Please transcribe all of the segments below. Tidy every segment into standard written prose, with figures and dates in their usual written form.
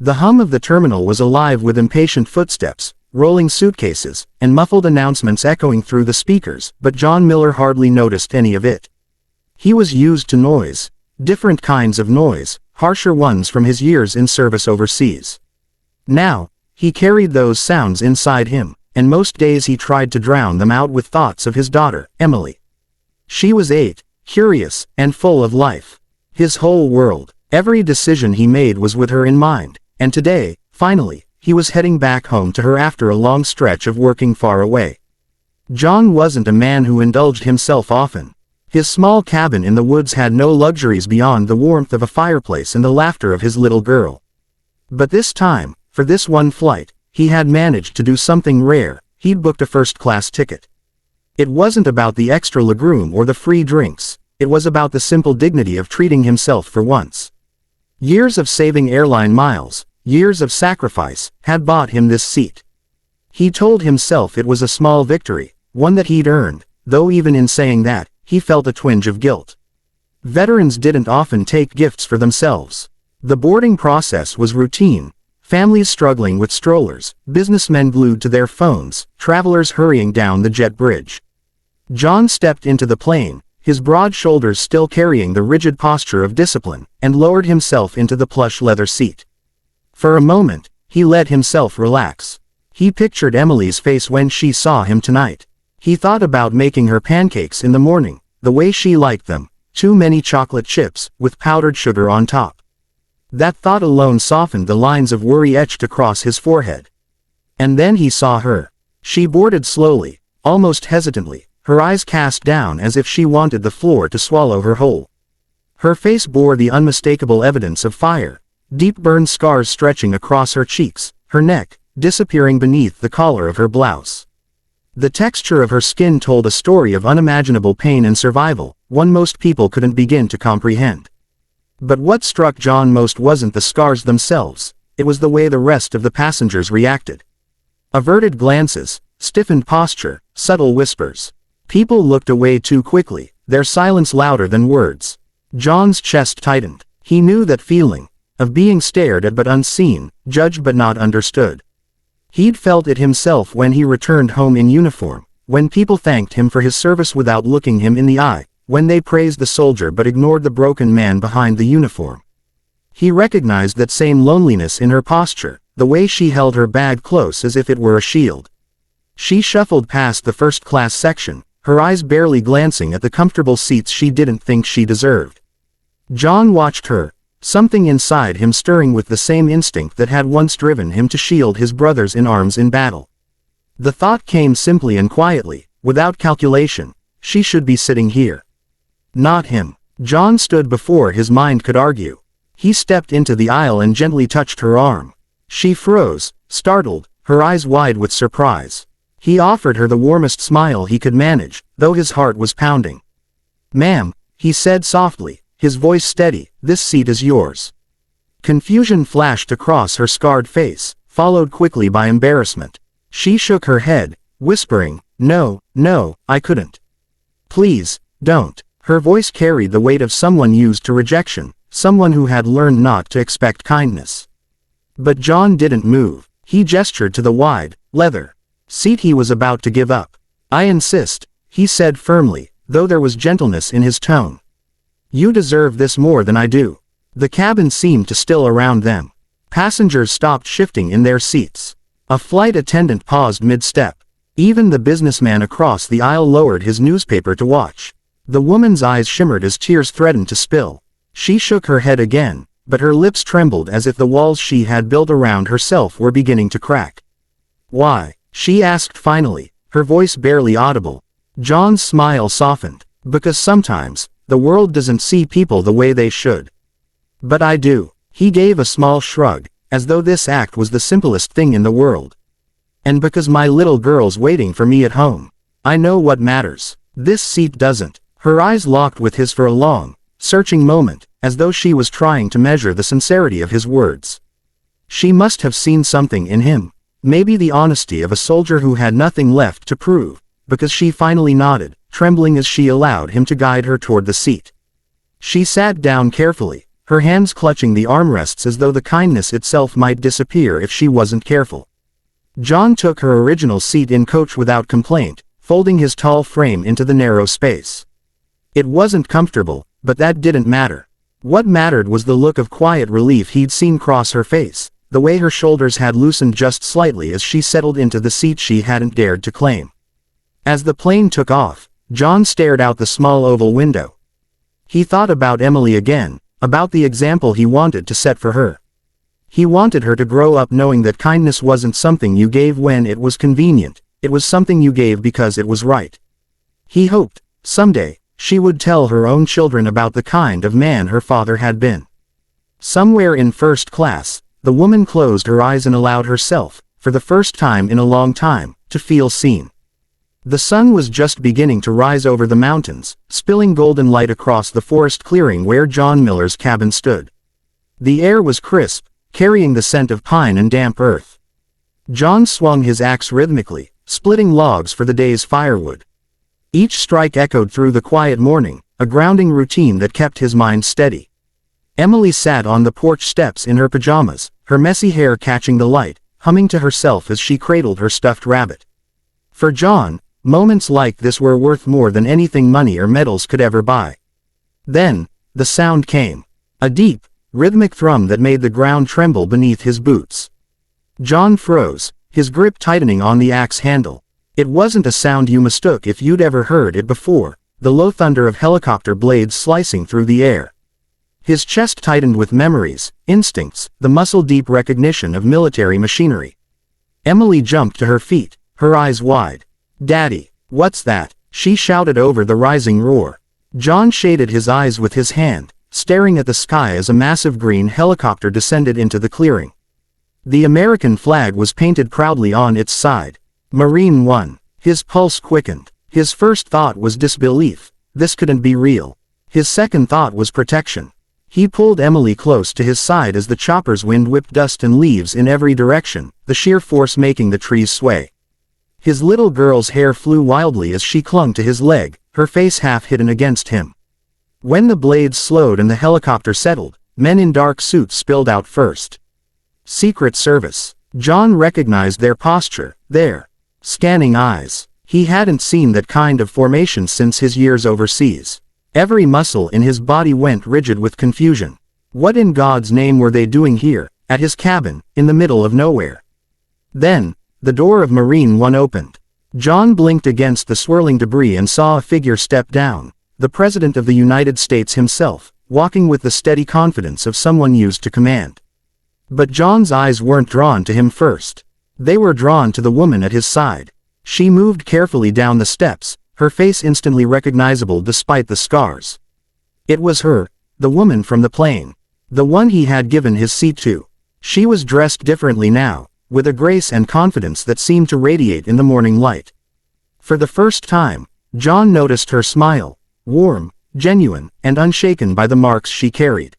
The hum of the terminal was alive with impatient footsteps, rolling suitcases, and muffled announcements echoing through the speakers, but John Miller hardly noticed any of it. He was used to noise, different kinds of noise, harsher ones from his years in service overseas. Now, he carried those sounds inside him, and most days he tried to drown them out with thoughts of his daughter, Emily. She was 8, curious, and full of life. His whole world, every decision he made was with her in mind, and today, finally, he was heading back home to her after a long stretch of working far away. John wasn't a man who indulged himself often. His small cabin in the woods had no luxuries beyond the warmth of a fireplace and the laughter of his little girl. But this time, for this one flight, he had managed to do something rare. He'd booked a first-class ticket. It wasn't about the extra legroom or the free drinks, it was about the simple dignity of treating himself for once. Years of saving airline miles, years of sacrifice, had bought him this seat. He told himself it was a small victory, one that he'd earned, though even in saying that, he felt a twinge of guilt. Veterans didn't often take gifts for themselves. The boarding process was routine, families struggling with strollers, businessmen glued to their phones, travelers hurrying down the jet bridge. John stepped into the plane, his broad shoulders still carrying the rigid posture of discipline, and lowered himself into the plush leather seat. For a moment, he let himself relax. He pictured Emily's face when she saw him tonight. He thought about making her pancakes in the morning, the way she liked them, too many chocolate chips, with powdered sugar on top. That thought alone softened the lines of worry etched across his forehead. And then he saw her. She boarded slowly, almost hesitantly, her eyes cast down as if she wanted the floor to swallow her whole. Her face bore the unmistakable evidence of fire, deep burned scars stretching across her cheeks, her neck, disappearing beneath the collar of her blouse. The texture of her skin told a story of unimaginable pain and survival, one most people couldn't begin to comprehend. But what struck John most wasn't the scars themselves, it was the way the rest of the passengers reacted. Averted glances, stiffened posture, subtle whispers. People looked away too quickly, their silence louder than words. John's chest tightened. He knew that feeling, of being stared at but unseen, judged but not understood. He'd felt it himself when he returned home in uniform, when people thanked him for his service without looking him in the eye, when they praised the soldier but ignored the broken man behind the uniform. He recognized that same loneliness in her posture, the way she held her bag close as if it were a shield. She shuffled past the first-class section, her eyes barely glancing at the comfortable seats she didn't think she deserved. John watched her, something inside him stirring with the same instinct that had once driven him to shield his brothers in arms in battle. The thought came simply and quietly, without calculation, she should be sitting here. Not him. John stood before his mind could argue. He stepped into the aisle and gently touched her arm. She froze, startled, her eyes wide with surprise. He offered her the warmest smile he could manage, though his heart was pounding. "Ma'am," he said softly, his voice steady, "this seat is yours." Confusion flashed across her scarred face, followed quickly by embarrassment. She shook her head, whispering, "No, no, I couldn't. Please, don't." Her voice carried the weight of someone used to rejection, someone who had learned not to expect kindness. But John didn't move. He gestured to the wide, leather seat he was about to give up. "I insist," he said firmly, though there was gentleness in his tone. "You deserve this more than I do." The cabin seemed to still around them. Passengers stopped shifting in their seats. A flight attendant paused mid-step. Even the businessman across the aisle lowered his newspaper to watch. The woman's eyes shimmered as tears threatened to spill. She shook her head again, but her lips trembled as if the walls she had built around herself were beginning to crack. "Why?" she asked finally, her voice barely audible. John's smile softened. "Because sometimes, the world doesn't see people the way they should." "But I do." He gave a small shrug, as though this act was the simplest thing in the world. "And because my little girl's waiting for me at home. I know what matters. This seat doesn't." Her eyes locked with his for a long, searching moment, as though she was trying to measure the sincerity of his words. She must have seen something in him. Maybe the honesty of a soldier who had nothing left to prove, because she finally nodded, trembling as she allowed him to guide her toward the seat. She sat down carefully, her hands clutching the armrests as though the kindness itself might disappear if she wasn't careful. John took her original seat in coach without complaint, folding his tall frame into the narrow space. It wasn't comfortable, but that didn't matter. What mattered was the look of quiet relief he'd seen cross her face, the way her shoulders had loosened just slightly as she settled into the seat she hadn't dared to claim. As the plane took off, John stared out the small oval window. He thought about Emily again, about the example he wanted to set for her. He wanted her to grow up knowing that kindness wasn't something you gave when it was convenient, it was something you gave because it was right. He hoped, someday, she would tell her own children about the kind of man her father had been. Somewhere in first class, the woman closed her eyes and allowed herself, for the first time in a long time, to feel seen. The sun was just beginning to rise over the mountains, spilling golden light across the forest clearing where John Miller's cabin stood. The air was crisp, carrying the scent of pine and damp earth. John swung his axe rhythmically, splitting logs for the day's firewood. Each strike echoed through the quiet morning, a grounding routine that kept his mind steady. Emily sat on the porch steps in her pajamas, her messy hair catching the light, humming to herself as she cradled her stuffed rabbit. For John, moments like this were worth more than anything money or medals could ever buy. Then, the sound came. A deep, rhythmic thrum that made the ground tremble beneath his boots. John froze, his grip tightening on the axe handle. It wasn't a sound you mistook if you'd ever heard it before, the low thunder of helicopter blades slicing through the air. His chest tightened with memories, instincts, the muscle-deep recognition of military machinery. Emily jumped to her feet, her eyes wide. "Daddy, what's that?" she shouted over the rising roar. John shaded his eyes with his hand, staring at the sky as a massive green helicopter descended into the clearing. The American flag was painted proudly on its side. Marine One. His pulse quickened. His first thought was disbelief. This couldn't be real. His second thought was protection. He pulled Emily close to his side as the chopper's wind whipped dust and leaves in every direction, the sheer force making the trees sway. His little girl's hair flew wildly as she clung to his leg, her face half hidden against him. When the blades slowed and the helicopter settled, men in dark suits spilled out first. Secret Service. John recognized their posture, their scanning eyes. He hadn't seen that kind of formation since his years overseas. Every muscle in his body went rigid with confusion. What in God's name were they doing here, at his cabin, in the middle of nowhere? Then, the door of Marine One opened. John blinked against the swirling debris and saw a figure step down, the President of the United States himself, walking with the steady confidence of someone used to command. But John's eyes weren't drawn to him first. They were drawn to the woman at his side. She moved carefully down the steps, her face instantly recognizable despite the scars. It was her, the woman from the plane. The one he had given his seat to. She was dressed differently now, with a grace and confidence that seemed to radiate in the morning light. For the first time, John noticed her smile, warm, genuine, and unshaken by the marks she carried.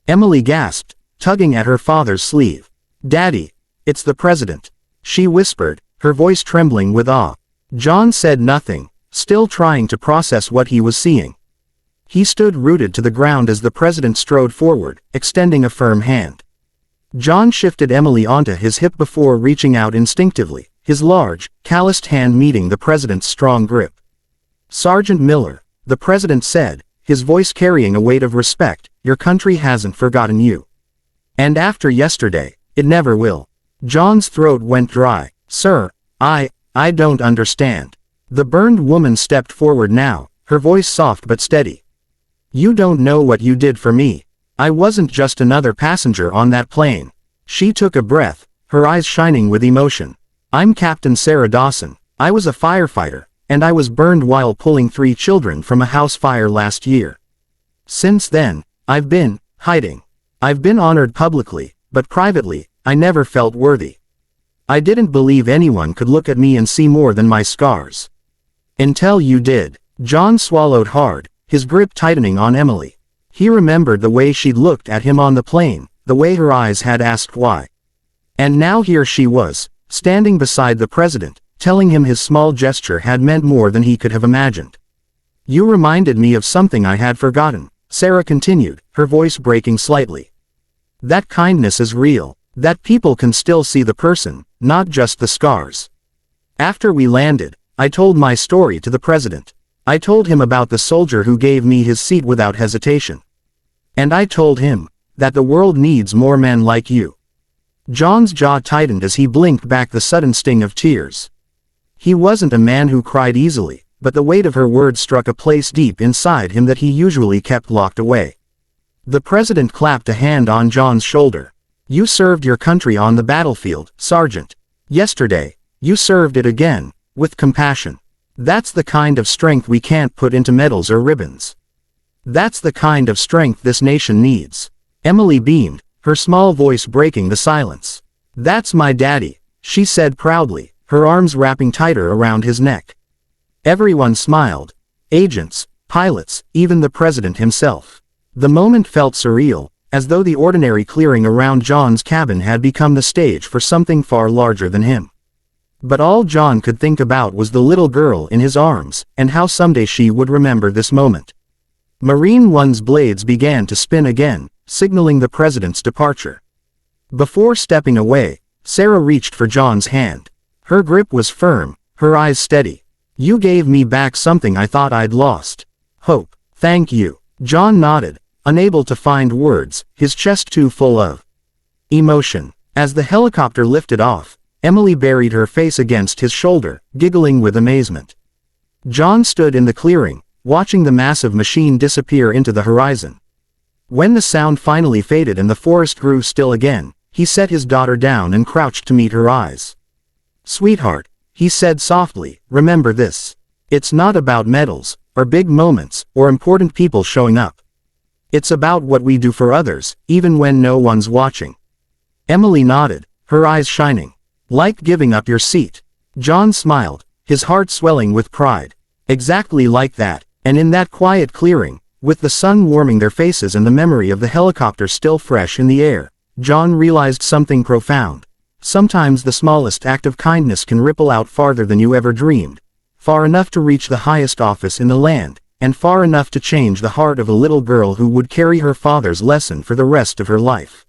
Emily gasped, tugging at her father's sleeve. "Daddy, it's the president," she whispered, her voice trembling with awe. John said nothing, still trying to process what he was seeing. He stood rooted to the ground as the president strode forward, extending a firm hand. John shifted Emily onto his hip before reaching out instinctively, his large, calloused hand meeting the president's strong grip. "Sergeant Miller," the president said, his voice carrying a weight of respect, "your country hasn't forgotten you. And after yesterday, it never will." John's throat went dry. "Sir, I don't understand." The burned woman stepped forward now, her voice soft but steady. "You don't know what you did for me. I wasn't just another passenger on that plane." She took a breath, her eyes shining with emotion. "I'm Captain Sarah Dawson. I was a firefighter, and I was burned while pulling 3 children from a house fire last year. Since then, I've been hiding. I've been honored publicly, but privately, I never felt worthy. I didn't believe anyone could look at me and see more than my scars. Until you did." John swallowed hard, his grip tightening on Emily. He remembered the way she'd looked at him on the plane, the way her eyes had asked why. And now here she was, standing beside the president, telling him his small gesture had meant more than he could have imagined. "You reminded me of something I had forgotten," Sarah continued, her voice breaking slightly. That kindness is real. That people can still see the person, not just the scars. After we landed, I told my story to the president. I told him about the soldier who gave me his seat without hesitation. And I told him that the world needs more men like you. John's jaw tightened as he blinked back the sudden sting of tears. He wasn't a man who cried easily, but the weight of her words struck a place deep inside him that he usually kept locked away. The president clapped a hand on John's shoulder. You served your country on the battlefield, Sergeant. Yesterday, you served it again, with compassion. That's the kind of strength we can't put into medals or ribbons. That's the kind of strength this nation needs. Emily beamed, her small voice breaking the silence. That's my daddy, she said proudly, her arms wrapping tighter around his neck. Everyone smiled. Agents, pilots, even the president himself. The moment felt surreal, as though the ordinary clearing around John's cabin had become the stage for something far larger than him. But all John could think about was the little girl in his arms, and how someday she would remember this moment. Marine One's blades began to spin again, signaling the president's departure. Before stepping away, Sarah reached for John's hand. Her grip was firm, her eyes steady. You gave me back something I thought I'd lost. Hope. Thank you. John nodded, unable to find words, his chest too full of emotion. As the helicopter lifted off, Emily buried her face against his shoulder, giggling with amazement. John stood in the clearing, watching the massive machine disappear into the horizon. When the sound finally faded and the forest grew still again, he set his daughter down and crouched to meet her eyes. Sweetheart, he said softly, remember this. It's not about medals, or big moments, or important people showing up. It's about what we do for others, even when no one's watching. Emily nodded, her eyes shining. Like giving up your seat. John smiled, his heart swelling with pride. Exactly like that, and in that quiet clearing, with the sun warming their faces and the memory of the helicopter still fresh in the air, John realized something profound. Sometimes the smallest act of kindness can ripple out farther than you ever dreamed, far enough to reach the highest office in the land, and far enough to change the heart of a little girl who would carry her father's lesson for the rest of her life.